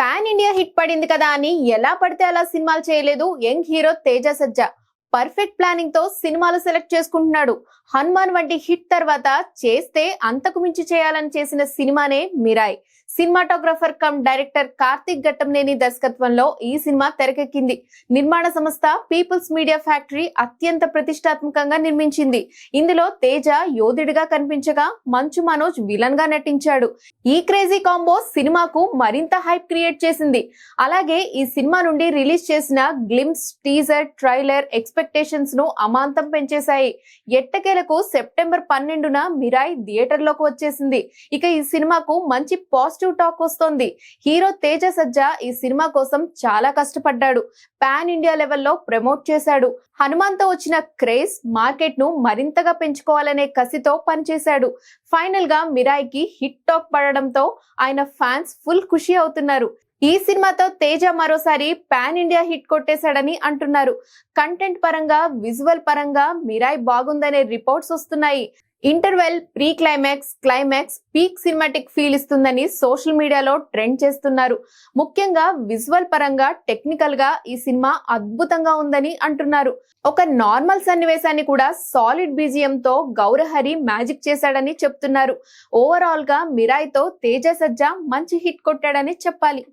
Pan India hit పడింది కదా అని ఎలా పడితే అలా సినిమాలు చేయలేదు యంగ్ హీరో తేజ సజ్జా. పర్ఫెక్ట్ ప్లానింగ్ తో సినిమాలు సెలెక్ట్ చేసుకుంటున్నాడు. హనుమాన్ వంటి హిట్ తర్వాత చేస్తే అంతకు మించి చేయాలని చేసిన సినిమానే Mirai. Cinematographer come director Karthik Ghattamaneni దర్శకత్వంలో ఈ సినిమా తెరకెక్కింది. నిర్మాణ సంస్థ పీపుల్స్ మీడియా ఫ్యాక్టరీ అత్యంత ప్రతిష్టాత్మకంగా నిర్మించింది. ఇందులో తేజ యోధుడిగా కనిపించగా మంచు మనోజ్ విలన్ గా నటించాడు. ఈ క్రేజీ కాంబో సినిమాకు మరింత హైప్ క్రియేట్ చేసింది. అలాగే ఈ సినిమా నుండి రిలీజ్ చేసిన గ్లిమ్స్, టీజర్, ట్రైలర్ ఎక్స్పెక్టేషన్స్ ను అమాంతం పెంచేశాయి. ఎట్టకేలకు సెప్టెంబర్ 12న మిరాయ్ థియేటర్ లోకి వచ్చేసింది. ఇక ఈ సినిమాకు మంచి పాజిటివ్ టాక్ వస్తోంది. హీరో తేజ సజ్జా ఈ సినిమా కోసం చాలా కష్టపడ్డాడు. పాన్ ఇండియా లెవెల్లో ప్రమోట్ చేశాడు. హనుమాన్ తో వచ్చిన క్రేజ్ మార్కెట్ ను మరింతగా పెంచుకోవాలనే కసితో పనిచేశాడు. ఫైనల్ గా మిరాయ్ కి హిట్ టాక్ పడడంతో ఆయన ఫ్యాన్స్ ఫుల్ ఖుషి అవుతున్నారు. ఈ సినిమాతో తేజ మరోసారి పాన్ ఇండియా హిట్ కొట్టేశాడని అంటున్నారు. కంటెంట్ పరంగా, విజువల్ పరంగా మిరాయ్ బాగుందనే రిపోర్ట్స్ వస్తున్నాయి. Interval, pre climax, climax peak cinematic feel ఇస్తుందని సోషల్ మీడియాలో ట్రెండ్ చేస్తున్నారు. ముఖ్యంగా విజువల్ పరంగా, టెక్నికల్ గా ఈ సినిమా అద్భుతంగా ఉందని అంటున్నారు. ఒక నార్మల్ సన్నివేశాన్ని కూడా సాలిడ్ బీజిఎం తో గౌరహరి మ్యాజిక్ చేశాడని చెప్తున్నారు. ఓవరాల్ గా మిరాయ్ తో తేజ సజ్జా మంచి హిట్ కొట్టాడని చెప్పాలి.